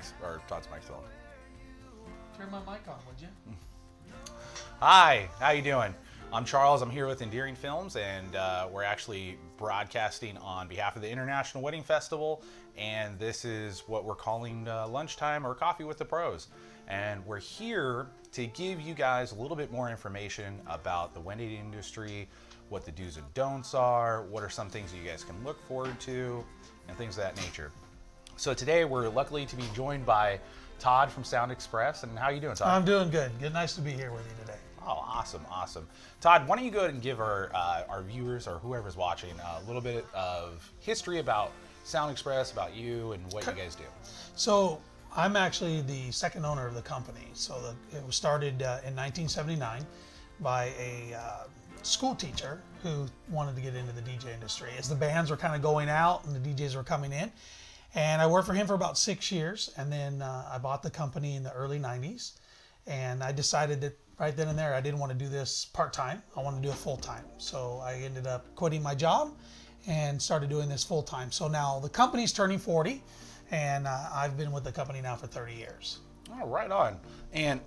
mic's, or Todd's mic's on. Turn my mic on, would you? Hi, how you doing? I'm Charles. I'm here with Endearing Films, and we're actually broadcasting on behalf of the International Wedding Festival, and this is what we're calling lunchtime or coffee with the pros. And we're here to give you guys a little bit more information about the wedding industry, what the do's and don'ts are, what are some things that you guys can look forward to, and things of that nature. So today we're luckily to be joined by Todd from Sound Express. And how are you doing, Todd? I'm doing good. Good, nice to be here with you today. Oh, awesome, awesome. Todd, why don't you go ahead and give our viewers or whoever's watching a little bit of history about Sound Express, about you, and what you guys do. So I'm actually the second owner of the company. So it was started in 1979 by a school teacher who wanted to get into the DJ industry. As the bands were kind of going out and the DJs were coming in. And I worked for him for about 6 years, and then I bought the company in the early 90s. And I decided that right then and there, I didn't want to do this part-time. I wanted to do it full-time. So I ended up quitting my job and started doing this full-time. So now the company's turning 40, and I've been with the company now for 30 years. Oh, right on. And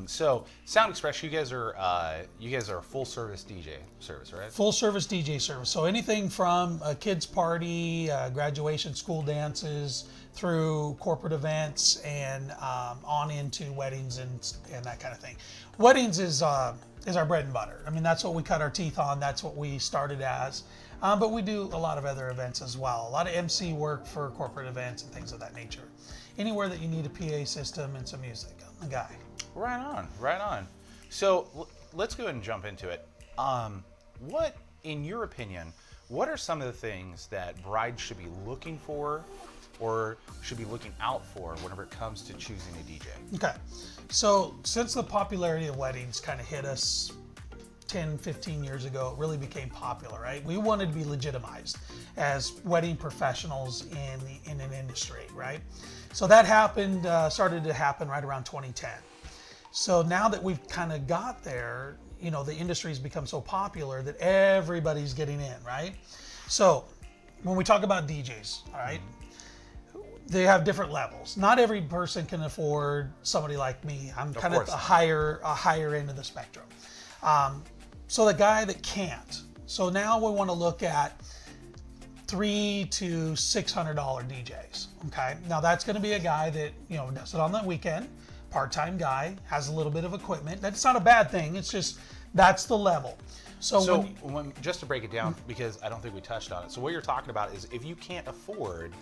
so Sound Express, you guys are a full service DJ service, right? Full service DJ service. So anything from a kids party, graduation, school dances, through corporate events, and on into weddings and that kind of thing. Weddings is our bread and butter. I mean, that's what we cut our teeth on. That's what we started as. But we do a lot of other events as well. A lot of MC work for corporate events and things of that nature. Anywhere that you need a PA system and some music, I'm the guy. Right on, right on. So let's go ahead and jump into it. What, in your opinion, what are some of the things that brides should be looking for or should be looking out for whenever it comes to choosing a DJ? Okay, so since the popularity of weddings kind of hit us 10, 15 years ago, it really became popular, right? We wanted to be legitimized as wedding professionals in an industry, right? So that happened, started to happen right around 2010. So now that we've kind of got there, you know, the industry's become so popular that everybody's getting in, right? So when we talk about DJs, all right, they have different levels. Not every person can afford somebody like me. I'm kind of at a higher end of the spectrum. So the guy that can't. So now we want to look at $300 to $600 DJs. Okay, now that's going to be a guy that, you know, does it on the weekend, part-time guy, has a little bit of equipment. That's not a bad thing. It's just that's the level. So just to break it down, because I don't think we touched on it. So what you're talking about is if you can't afford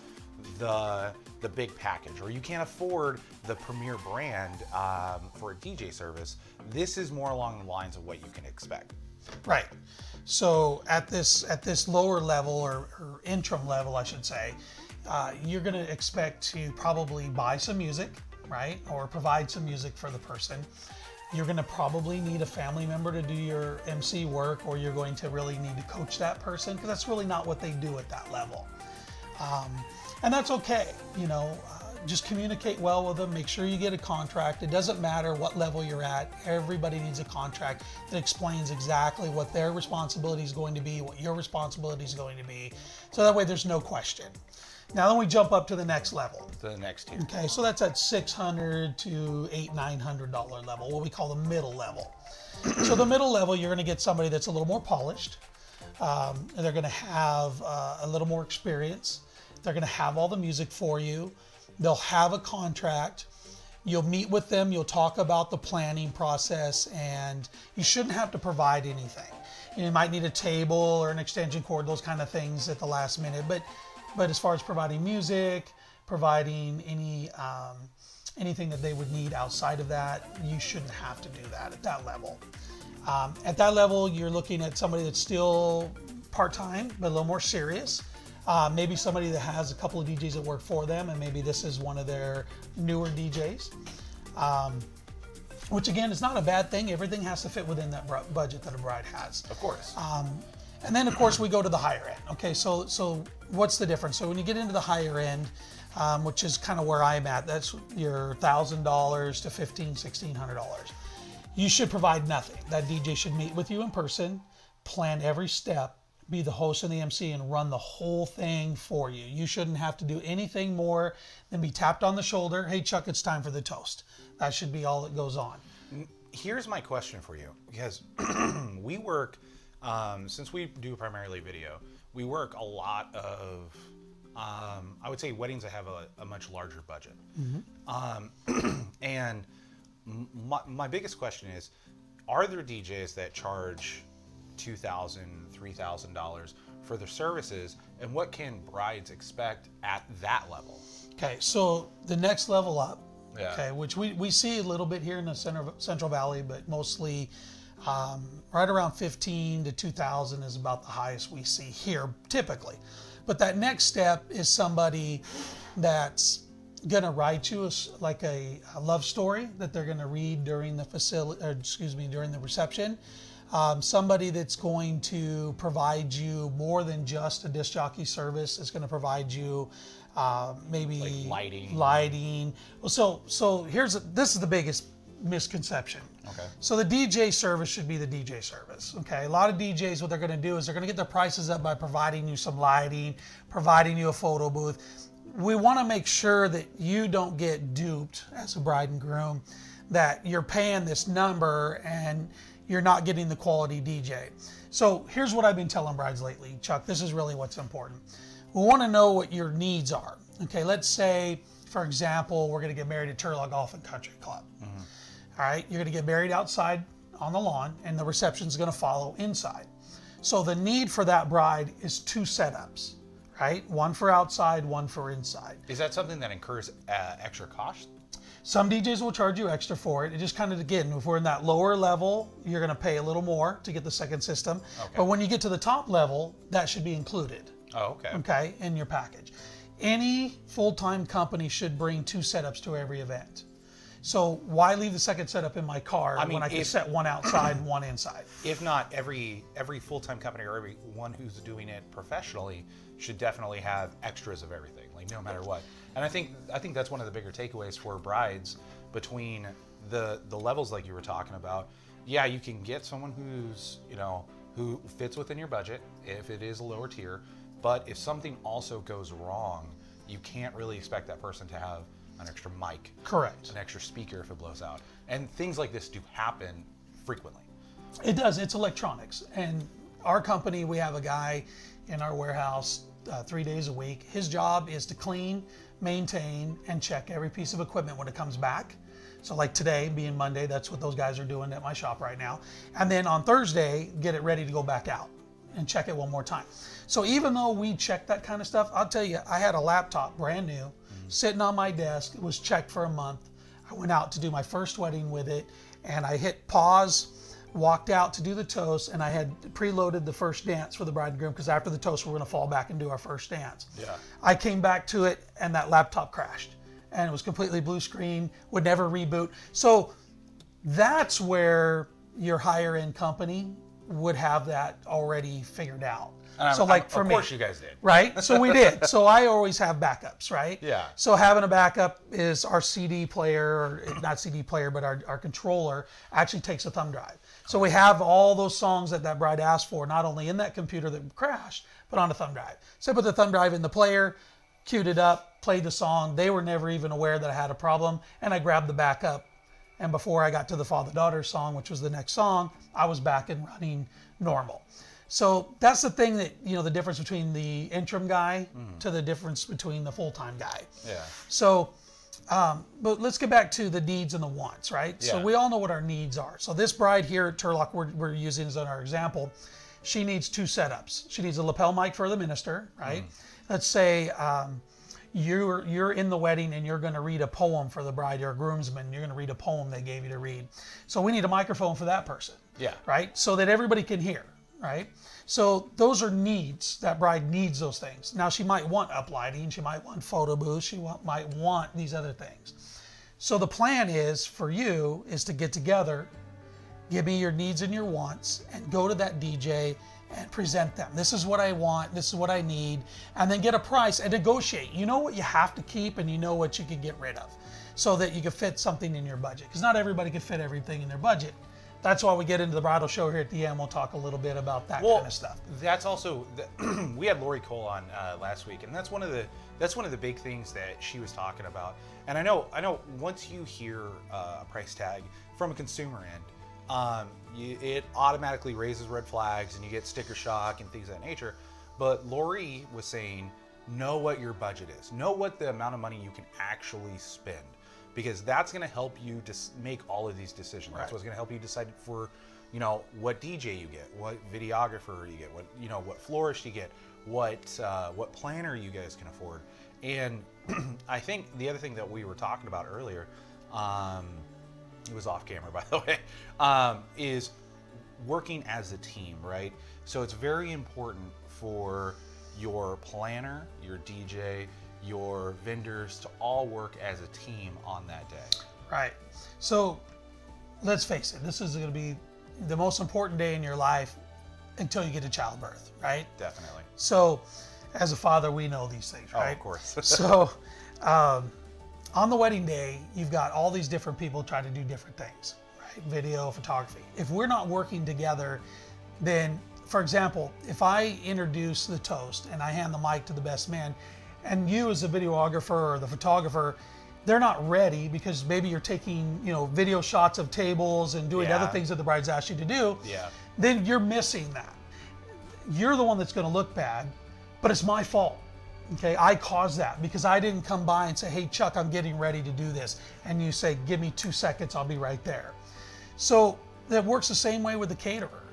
the big package, or you can't afford the premier brand for a DJ service, this is more along the lines of what you can expect. Right. So at this lower level or interim level, I should say, you're going to expect to probably buy some music, right, or provide some music for the person. You're going to probably need a family member to do your MC work, or you're going to really need to coach that person, because that's really not what they do at that level. And that's okay, you know, just communicate well with them, make sure you get a contract. It doesn't matter what level you're at, everybody needs a contract that explains exactly what their responsibility is going to be, what your responsibility is going to be, so that way there's no question. Now then we jump up to the next level. To the next tier. Okay, so that's at $600 to $800-900 level, what we call the middle level. So the middle level, you're gonna get somebody that's a little more polished, they're gonna have a little more experience. They're going to have all the music for you. They'll have a contract. You'll meet with them. You'll talk about the planning process, and you shouldn't have to provide anything. You might need a table or an extension cord, those kind of things at the last minute. But as far as providing music, providing anything that they would need outside of that, you shouldn't have to do that at that level. At that level, you're looking at somebody that's still part-time, but a little more serious. Maybe somebody that has a couple of DJs that work for them, and maybe this is one of their newer DJs. Which again, is not a bad thing. Everything has to fit within that budget that a bride has. Of course. And then of course we go to the higher end. Okay, so what's the difference? So when you get into the higher end, which is kind of where I'm at, that's your $1,000 to $1,500, $1,600. You should provide nothing. That DJ should meet with you in person, plan every step, be the host and the MC and run the whole thing for you. You shouldn't have to do anything more than be tapped on the shoulder. Hey, Chuck, it's time for the toast. That should be all that goes on. Here's my question for you, because we work, since we do primarily video, we work a lot of, I would say weddings that have a much larger budget. And my biggest question is, are there DJs that charge $2,000, $3,000 for their services, and what can brides expect at that level? Okay, so the next level up, Yeah. okay, which we see a little bit here in the Central Valley, but mostly right around 15 to 2,000 is about the highest we see here typically. But that next step is somebody that's gonna write you like a love story that they're gonna read during the during the reception. Somebody that's going to provide you more than just a disc jockey service. It's going to provide you maybe like lighting. Well, so this is the biggest misconception. Okay. So the DJ service should be the DJ service. Okay. A lot of DJs, what they're going to do is they're going to get their prices up by providing you some lighting, providing you a photo booth. We want to make sure that you don't get duped as a bride and groom, that you're paying this number and you're not getting the quality DJ. So here's what I've been telling brides lately, Chuck. This is really what's important. We want to know what your needs are. Okay, let's say, for example, we're going to get married at Turlock Golf and Country Club. All right, you're going to get married outside on the lawn, and the reception is going to follow inside. So the need for that bride is 2 setups, right? One for outside, one for inside. Is that something that incurs extra cost? Some DJs will charge you extra for it. It just kind of, again, if we're in that lower level, you're going to pay a little more to get the second system. Okay. But when you get to the top level, that should be included. Oh, okay. Okay, in your package. Any full-time company should bring 2 setups to every event. So why leave the second setup in my car when I can set one outside and one inside? If not, every full-time company or everyone who's doing it professionally should definitely have extras of everything, like no matter what. And I think that's one of the bigger takeaways for brides between the levels like you were talking about. Yeah, you can get someone who fits within your budget if it is a lower tier, but if something also goes wrong, you can't really expect that person to have an extra mic. Correct. An extra speaker if it blows out. And things like this do happen frequently. It does. It's electronics. And our company, we have a guy in our warehouse 3 days a week. His job is to clean, maintain, and check every piece of equipment when it comes back. So like today, being Monday, that's what those guys are doing at my shop right now. And then on Thursday, get it ready to go back out and check it one more time. So even though we check that kind of stuff, I'll tell you, I had a laptop, brand new, sitting on my desk. It was checked for a month. I went out to do my first wedding with it, and I hit pause, walked out to do the toast, and I had preloaded the first dance for the bride and groom, because after the toast, we're going to fall back and do our first dance. Yeah. I came back to it, and that laptop crashed, and it was completely blue screen, would never reboot. So that's where your higher end company would have that already figured out. So like for me, of course you guys did. Right? So we did. So I always have backups, right? Yeah. So having a backup is our CD player, or not CD player, but our controller actually takes a thumb drive. So we have all those songs that bride asked for, not only in that computer that crashed, but on a thumb drive. So I put the thumb drive in the player, queued it up, played the song. They were never even aware that I had a problem, and I grabbed the backup. And before I got to the father-daughter song, which was the next song, I was back and running normal. So that's the thing that, the difference between the interim guy to the difference between the full-time guy. Yeah. So, but let's get back to the needs and the wants, right? Yeah. So we all know what our needs are. So this bride here at Turlock, we're using as our example, she needs 2 setups. She needs a lapel mic for the minister, right? Let's say you're in the wedding and you're going to read a poem for the bride. You're a groomsman. You're going to read a poem they gave you to read. So we need a microphone for that person. Yeah. Right? So that everybody can hear. Right? So those are needs. That bride needs those things. Now she might want uplighting, she might want photo booths, she might want these other things. So the plan is for you is to get together, give me your needs and your wants, and go to that DJ and present them. This is what I want, this is what I need, and then get a price and negotiate. You know what you have to keep and you know what you can get rid of, so that you can fit something in your budget. Because not everybody can fit everything in their budget. that's why we get into the bridal show here at the end. We'll talk a little bit about that kind of stuff. That's also we had Lori Cole on last week, and that's one of the big things that she was talking about. And I know once you hear a price tag from a consumer end, it automatically raises red flags, and you get sticker shock and things of that nature. But Lori was saying, know what your budget is, know what the amount of money you can actually spend, because that's going to help you make all of these decisions. That's what's going to help you decide for, what DJ you get, what videographer you get, what florist you get, what planner you guys can afford. And I think the other thing that we were talking about earlier, it was off camera, by the way, is working as a team, right? So it's very important for your planner, your DJ, your vendors to all work as a team on that day. Right. So let's face it, this is going to be the most important day in your life until you get to childbirth, right? Definitely. So as a father, we know these things, right? Oh, of course. So on the wedding day, you've got all these different people trying to do different things, right? Video, photography. If we're not working together, then, for example, if I introduce the toast and I hand the mic to the best man, and you as a videographer or the photographer, they're not ready because maybe you're taking, video shots of tables and doing other things that the bride's asked you to do, then you're missing that. You're the one that's going to look bad, but it's my fault. Okay, I caused that because I didn't come by and say, hey, Chuck, I'm getting ready to do this. And you say, give me 2 seconds, I'll be right there. So that works the same way with the caterer.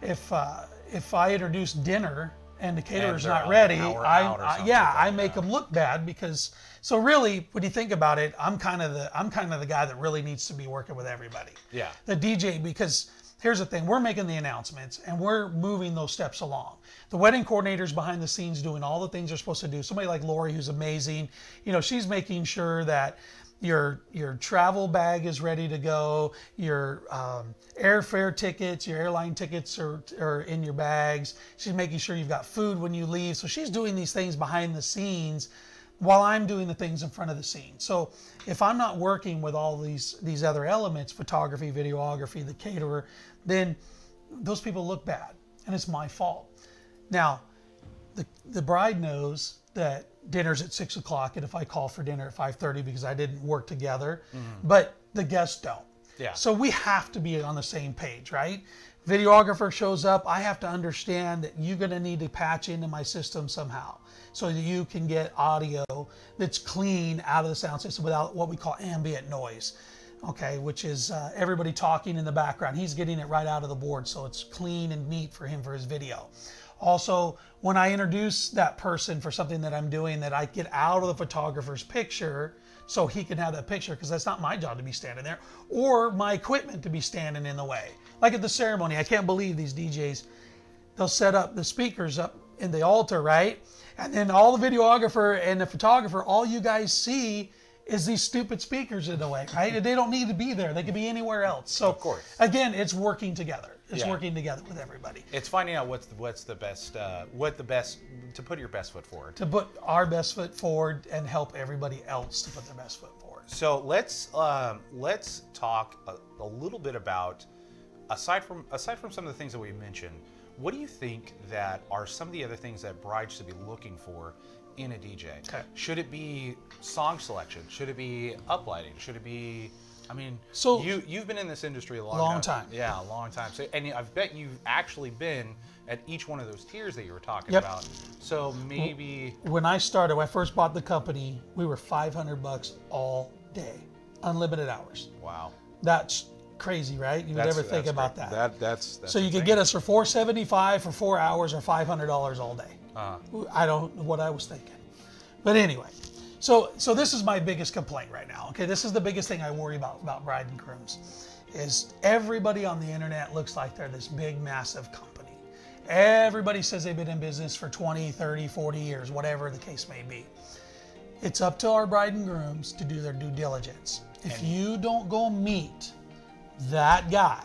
If I introduce dinner and the caterer's not ready, I make them look bad because, so really, when you think about it, I'm kind of the guy that really needs to be working with everybody. Yeah. The DJ, because here's the thing, we're making the announcements and we're moving those steps along. The wedding coordinator's behind the scenes doing all the things they're supposed to do. Somebody like Lori, who's amazing, she's making sure that your travel bag is ready to go, your airfare tickets, your airline tickets are in your bags. She's making sure you've got food when you leave. So she's doing these things behind the scenes while I'm doing the things in front of the scene. So if I'm not working with all these other elements, photography, videography, the caterer, then those people look bad and it's my fault. Now, the bride knows that dinner's at 6 o'clock, and if I call for dinner at 5:30 because I didn't work together, but the guests don't. Yeah. So we have to be on the same page, right? Videographer shows up, I have to understand that you're gonna need to patch into my system somehow so that you can get audio that's clean out of the sound system without what we call ambient noise, okay, which is everybody talking in the background. He's getting it right out of the board, so it's clean and neat for him for his video. Also, when I introduce that person for something that I'm doing, that I get out of the photographer's picture so he can have that picture, because that's not my job to be standing there, or my equipment to be standing in the way. Like at the ceremony, I can't believe these DJs, they'll set up the speakers up in the altar, right? And then all the videographer and the photographer, all you guys see is these stupid speakers in the way, right? And they don't need to be there. They could be anywhere else. So of course, again, it's working together. It's working together with everybody. It's finding out what's the best, to put your best foot forward. To put our best foot forward and help everybody else to put their best foot forward. So let's talk a little bit about, aside from some of the things that we mentioned, what do you think that are some of the other things that brides should be looking for in a DJ? Okay. Should it be song selection? Should it be uplighting? Should it be, I mean, so you've been in this industry a long time. Yeah, a long time. So, and I bet you've actually been at each one of those tiers that you were talking about. So maybe when I started, when I first bought the company, we were $500 all day, unlimited hours. Wow. That's crazy, right? You would never think about that. That's so you could get us for $475 for 4 hours or $500 all day. I don't know what I was thinking, but anyway. So this is my biggest complaint right now. Okay, this is the biggest thing I worry about bride and grooms, is everybody on the internet looks like they're this big, massive company. Everybody says they've been in business for 20, 30, 40 years, whatever the case may be. It's up to our bride and grooms to do their due diligence. If you don't go meet that guy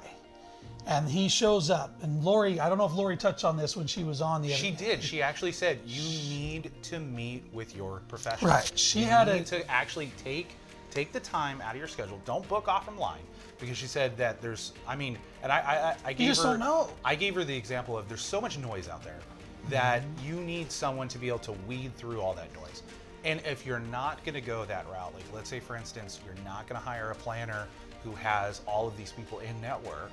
and he shows up, and Lori, I don't know if Lori touched on this when she was on the other She did. She actually said you need to meet with your professional. Right. You need to actually take Take the time out of your schedule. Don't book off online, because she said that there's, I mean, and I gave You just her, don't know. I gave her the example of there's so much noise out there that you need someone to be able to weed through all that noise. And if you're not going to go that route, like let's say for instance, you're not going to hire a planner who has all of these people in network,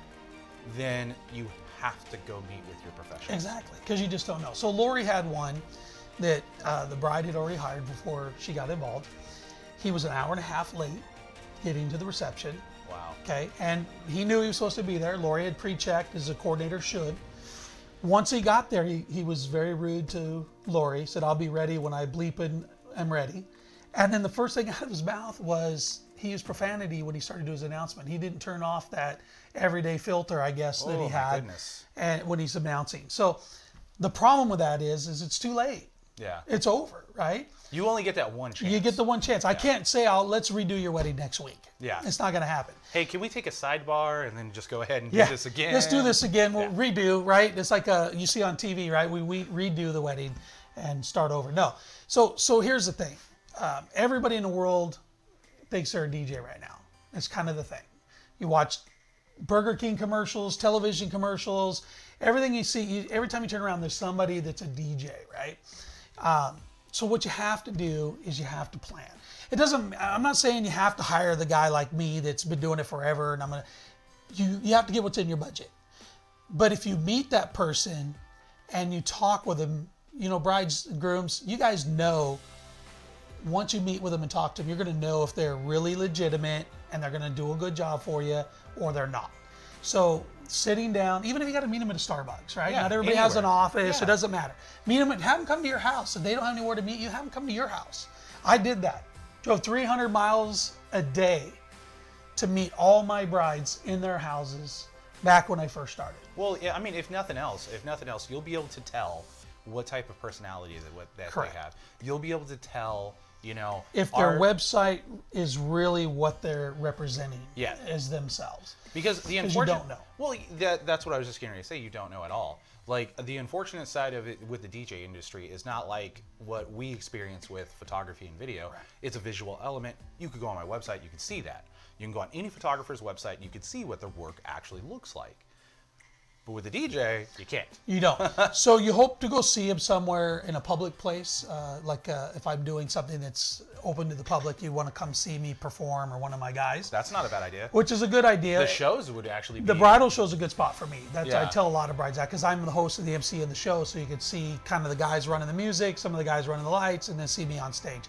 then you have to go meet with your professionals. Exactly, because you just don't know. So Lori had one that the bride had already hired before she got involved. He was an hour and a half late getting to the reception. Wow. Okay, and he knew he was supposed to be there. Lori had pre-checked, as a coordinator should. Once he got there, he was very rude to Lori. Said, "I'll be ready when I bleep and am ready." And then the first thing out of his mouth was he used profanity when he started to do his announcement. He didn't turn off that everyday filter, I guess, that he had, and when he's announcing. So the problem with that is it's too late. Yeah. It's over, right? You only get that one chance. You get the one chance. I can't say, let's redo your wedding next week. Yeah. It's not going to happen. Hey, can we take a sidebar and then just go ahead and do this again? Let's do this again. We'll redo, right? It's like you see on TV, right? We redo the wedding and start over. No. So here's the thing. Everybody in the world thinks they're a DJ right now. That's kind of the thing. You watch Burger King commercials, television commercials, everything you see, every time you turn around, there's somebody that's a DJ, right? So what you have to do is you have to plan. I'm not saying you have to hire the guy like me that's been doing it forever, and you have to get what's in your budget. But if you meet that person and you talk with them, brides and grooms, you guys know, once you meet with them and talk to them, you're going to know if they're really legitimate and they're going to do a good job for you or they're not. So sitting down, even if you got to meet them at a Starbucks, right? Yeah, not everybody anywhere. has an office. Yeah. It doesn't matter. Meet them, have them come to your house. If they don't have anywhere to meet you, have them come to your house. I did that. Drove 300 miles a day to meet all my brides in their houses back when I first started. Well, yeah, I mean, if nothing else, you'll be able to tell what type of personality that they have. You'll be able to tell, if their website is really what they're representing Yeah. as themselves. Because the you unfortunate, don't know. Well, that's what I was just going to say. You don't know at all. Like, the unfortunate side of it with the DJ industry is not like what we experience with photography and video. Right. It's a visual element. You could go on my website, you can see that. You can go on any photographer's website, you can see what their work actually looks like. But with the DJ, you can't. You don't. So you hope to go see him somewhere in a public place, if I'm doing something that's open to the public, you want to come see me perform, or one of my guys. That's not a bad idea. Which is a good idea. The shows would actually be... The bridal show's a good spot for me. I Yeah. tell a lot of brides that, because I'm the host of the MC in the show, so you can see kind of the guys running the music, some of the guys running the lights, and then see me on stage.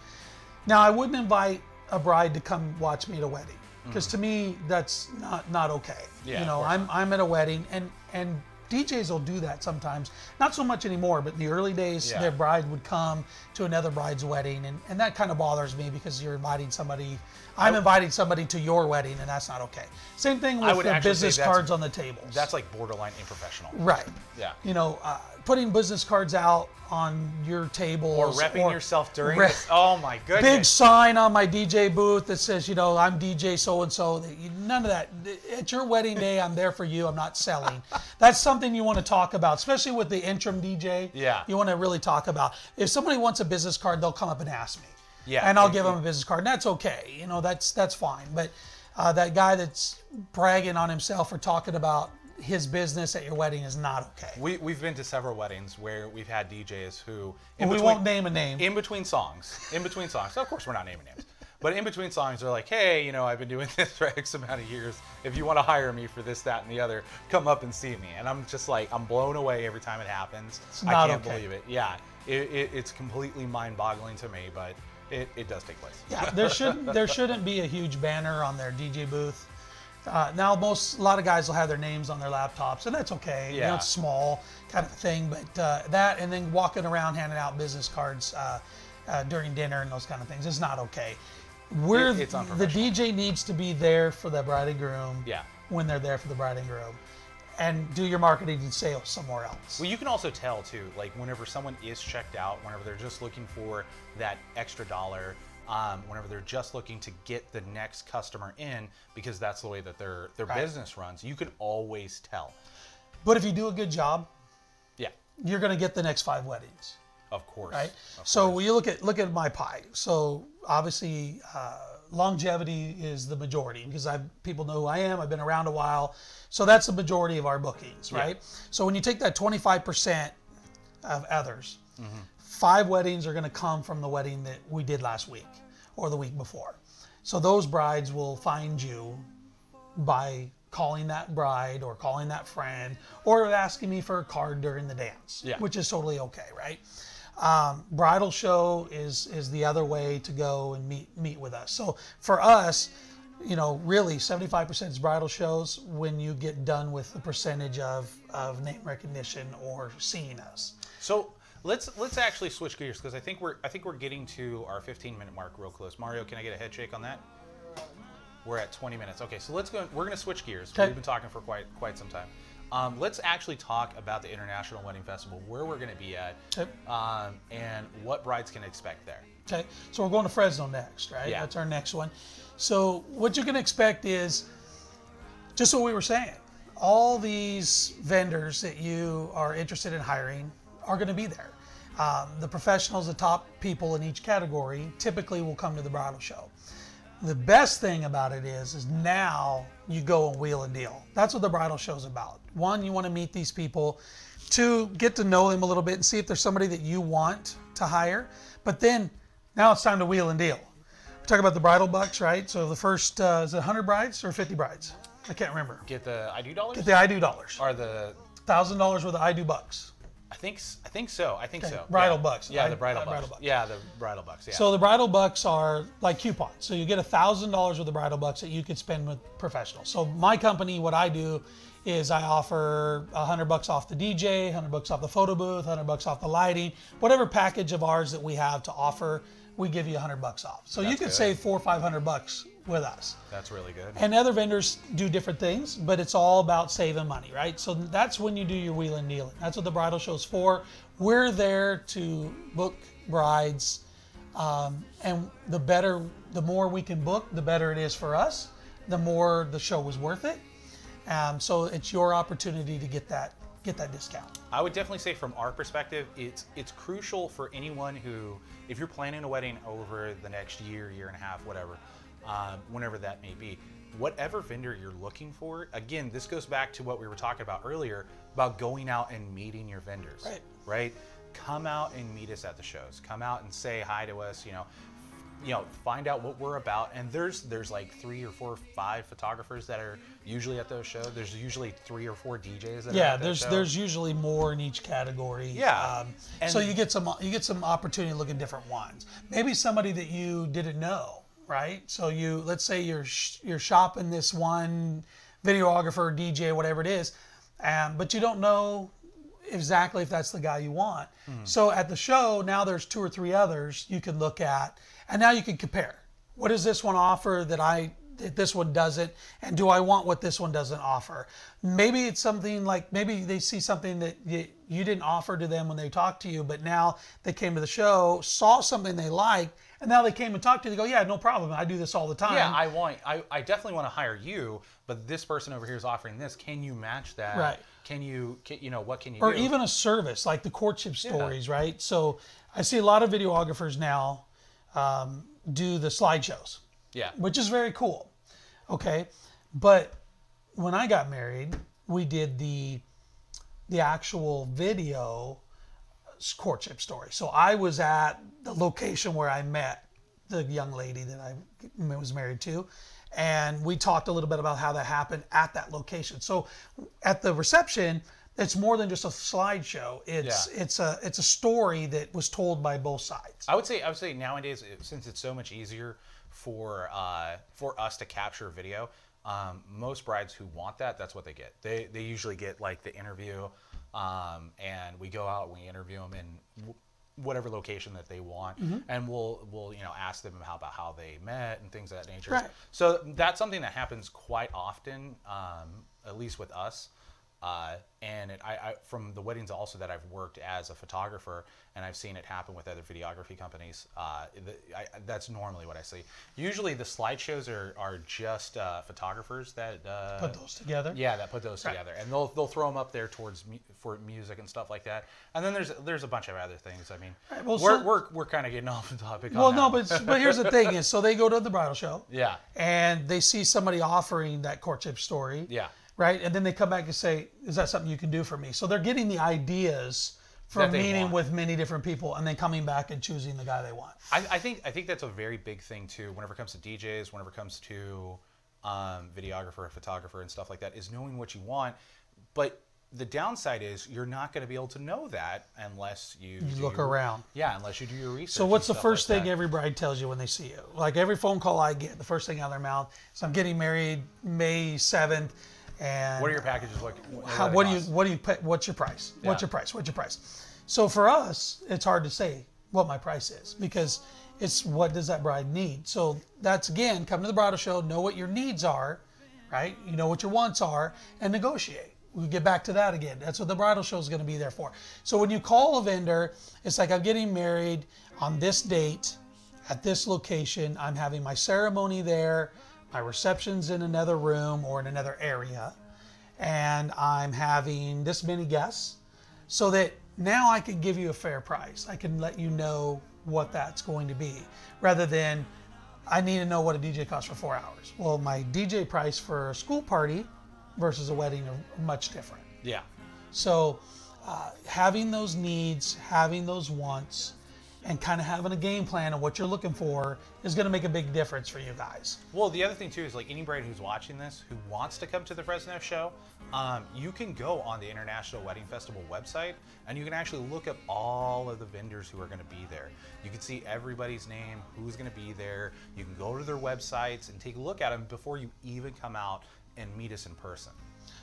Now, I wouldn't invite a bride to come watch me at a wedding, because to me, that's not okay. Yeah, of course I'm at a wedding, and DJs will do that sometimes. Not so much anymore, but in the early days, Yeah. their bride would come to another bride's wedding, and that kind of bothers me, because you're inviting somebody. I'm inviting somebody to your wedding, and that's not okay. Same thing with the business cards on the tables. That's like borderline unprofessional. Right. Yeah. Putting business cards out on your table, Or repping yourself during this. Oh my goodness. Big sign on my DJ booth that says, I'm DJ so-and-so. None of that. At your wedding day, I'm there for you. I'm not selling. That's something you want to talk about, especially with the interim DJ. Yeah. You want to really talk about. If somebody wants a business card, they'll come up and ask me. Yeah. And I'll give them a business card. And that's okay. That's fine. But that guy that's bragging on himself or talking about his business at your wedding is not okay. We've been to several weddings where we've had DJs who... we won't name a name. In between songs. So of course we're not naming names. But in between songs, they're like, hey, I've been doing this for X amount of years. If you want to hire me for this, that, and the other, come up and see me. And I'm just like, I'm blown away every time it happens. I can't believe it. Yeah, it's completely mind-boggling to me, but it does take place. Yeah, there shouldn't be a huge banner on their DJ booth. Now, a lot of guys will have their names on their laptops, and that's okay. Yeah. It's small kind of thing, but that, and then walking around handing out business cards during dinner and those kind of things is not okay. It's The unprofessional. DJ needs to be there for the bride and groom. Yeah. When they're there for the bride and groom, and do your marketing and sales somewhere else. Well, you can also tell too, like whenever someone is checked out, whenever they're just looking for that extra dollar, whenever they're just looking to get the next customer in, because that's the way that their Right. business runs, you can always tell. But if you do a good job, Yeah, you're going to get the next 5 weddings. of course. Right. Of So course. when you look at my pie. So obviously longevity is the majority because people know who I am. I've been around a while. So that's the majority of our bookings, right? Yeah. So when you take that 25% of others, 5 weddings are going to come from the wedding that we did last week or the week before. So those brides will find you by calling that bride or calling that friend or asking me for a card during the dance, which is totally okay, right? Bridal show is the other way to go and meet with us. So for us, really 75% is bridal shows when you get done with the percentage of name recognition or seeing us. So let's actually switch gears because I think we're getting to our 15-minute mark real close. Mario, can I get a head shake on that? We're at 20 minutes. Okay, so let's go. We're going to switch gears. Okay. We've been talking for quite some time. Let's actually talk about the International Wedding Festival, where we're going to be at, and what brides can expect there. Okay, so we're going to Fresno next, right? Yeah. That's our next one. So what you can expect is just what we were saying. All these vendors that you are interested in hiring are going to be there. The professionals, the top people in each category, typically will come to the bridal show. The best thing about it is now you go and wheel and deal. That's what the bridal show is about. 1, you want to meet these people. 2, get to know them a little bit and see if there's somebody that you want to hire. But then now it's time to wheel and deal. We're talking about the bridal bucks, right? So the first, is it 100 brides or 50 brides? I can't remember. Get the I do dollars? Get the I do dollars. Or the $1,000 worth of I do bucks. I think so. Bridal bucks. Yeah, the bridal bucks. Yeah, the bridal bucks. Yeah. So the bridal bucks are like coupons. So you get $1,000 worth of bridal bucks that you could spend with professionals. So my company, what I do is I offer $100 off the DJ, $100 off the photo booth, $100 off the lighting, whatever package of ours that we have to offer, we give you $100 off. So you could save $400 or $500 with us. That's really good. And other vendors do different things, but it's all about saving money, right? So that's when you do your wheel and dealing. That's what the bridal show's for. We're there to book brides, and the more we can book, the better it is for us. The more the show was worth it. So it's your opportunity to get that discount. I would definitely say from our perspective, it's crucial for anyone who, if you're planning a wedding over the next year and a half, whatever, whenever that may be, whatever vendor you're looking for, again, this goes back to what we were talking about earlier about going out and meeting your vendors, right? Come out and meet us at the shows. Come out and say hi to us, find out what we're about. And there's like 3 or 4 or 5 photographers that are usually at those shows. There's usually 3 or 4 DJs that are at those shows. There's usually more in each category. Yeah. So you get some opportunity to look at different ones. Maybe somebody that you didn't know, right? So let's say you're shopping this one videographer, DJ, whatever it is, but you don't know exactly if that's the guy you want. So at the show, now there's 2 or 3 others you can look at, and now you can compare. What does this one offer that this one doesn't, and do I want what this one doesn't offer? Maybe it's something like, maybe they see something that you didn't offer to them when they talked to you, but now they came to the show, saw something they liked, and now they came and talked to you. They go, yeah, no problem. I do this all the time. Yeah, I definitely want to hire you, but this person over here is offering this. Can you match that? Right. What can you do? Or even a service like the courtship stories, right? So I see a lot of videographers now do the slideshows. Yeah. Which is very cool. Okay. But when I got married, we did the actual video courtship story. So I was at the location where I met the young lady that I was married to, and we talked a little bit about how that happened at that location. So at the reception, it's more than just a slideshow. It's a story that was told by both sides. I would say nowadays, since it's so much easier for us to capture video, most brides who want that's what they get. They usually get like the interview, and we go out and we interview them in whatever location that they want, and we'll ask them about how they met and things of that nature. Right. So that's something that happens quite often, at least with us. And I from the weddings also that I've worked as a photographer, and I've seen it happen with other videography companies. That's normally what I see. Usually the slideshows are just photographers that Put those together. Yeah, that put those together, and they'll throw them up there for music and stuff like that. And then there's a bunch of other things. I mean, Right, well, we're kind of getting off the topic. Well, on no, that. but here's the thing is, so they go to the bridal show. Yeah. And they see somebody offering that courtship story. Yeah. Right? And then they come back and say, is that something you can do for me? So they're getting the ideas from meeting with many different people and then coming back and choosing the guy they want. I think that's a very big thing too. Whenever it comes to DJs, whenever it comes to videographer, photographer, and stuff like that, is knowing what you want. But the downside is you're not going to be able to know that unless you look around. Yeah, unless you do your research. So what's the first like thing every bride tells you when they see you? Like every phone call I get, the first thing out of their mouth is, I'm getting married May 7th. And what are your packages? What do you pay? What's your price? Yeah. What's your price? What's your price? So for us, it's hard to say what my price is because it's what does that bride need. So that's, again, come to the bridal show, know what your needs are, right? You know what your wants are, and negotiate. We'll get back to that again. That's what the bridal show is going to be there for. So when you call a vendor, it's like, I'm getting married on this date at this location. I'm having my ceremony there. My reception's in another room or in another area, and I'm having this many guests, so that now I can give you a fair price. I can let you know what that's going to be, rather than I need to know what a DJ costs for 4 hours. Well, my DJ price for a school party versus a wedding are much different. Yeah. So having those needs, having those wants, and kind of having a game plan of what you're looking for is going to make a big difference for you guys. Well, the other thing too is, like, any bride who's watching this who wants to come to the Fresno show, you can go on the International Wedding Festival website and you can actually look up all of the vendors who are going to be there. You can see everybody's name, who's going to be there. You can go to their websites and take a look at them before you even come out and meet us in person.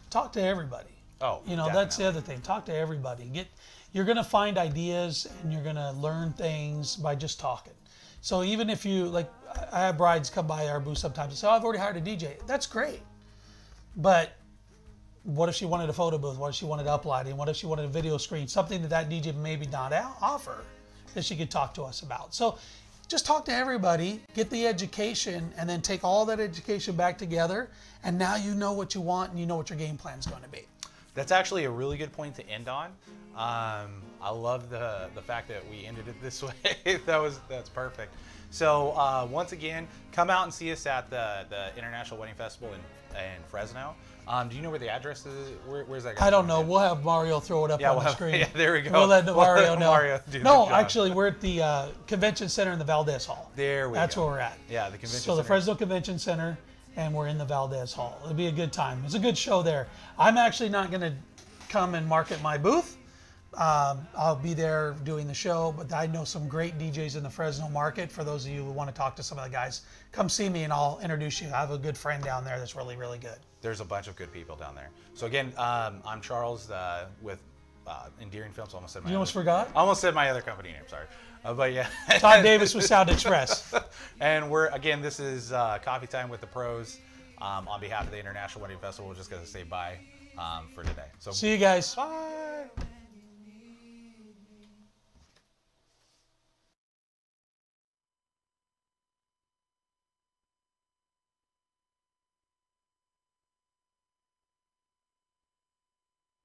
Talk to everybody. Oh, you know, definitely. That's the other thing. Talk to everybody. You're going to find ideas and you're going to learn things by just talking. So even if you, like, I have brides come by our booth sometimes and say, oh, I've already hired a DJ. That's great. But what if she wanted a photo booth? What if she wanted uplighting? What if she wanted a video screen? Something that DJ maybe not offer that she could talk to us about. So just talk to everybody, get the education, and then take all that education back together. And now you know what you want and you know what your game plan is going to be. That's actually a really good point to end on. I love the fact that we ended it this way. That's perfect. So once again, come out and see us at the International Wedding Festival in Fresno. Do you know where the address is? Where's that? I don't know. We'll have Mario throw it up on the screen. Yeah, there we go. We'll let Mario know. Mario do the no, job. actually, we're at the Convention Center in the Valdez Hall. There we go. That's where we're at. Yeah, the convention So center. the Fresno Convention Center, and we're in the Valdez Hall. It'll be a good time. It's a good show there. I'm actually not going to come and market my booth. I'll be there doing the show, but I know some great DJs in the Fresno market. For those of you who want to talk to some of the guys, come see me and I'll introduce you. I have a good friend down there that's really, really good. There's a bunch of good people down there. So again, I'm Charles with Endearing Films. Almost said my You almost forgot? I almost said my other company name. Sorry, but yeah. Todd Davis with Sound Express. And this is Coffee Time with the Pros. On behalf of the International Wedding Festival, we're just going to say bye for today. So See you guys. bye.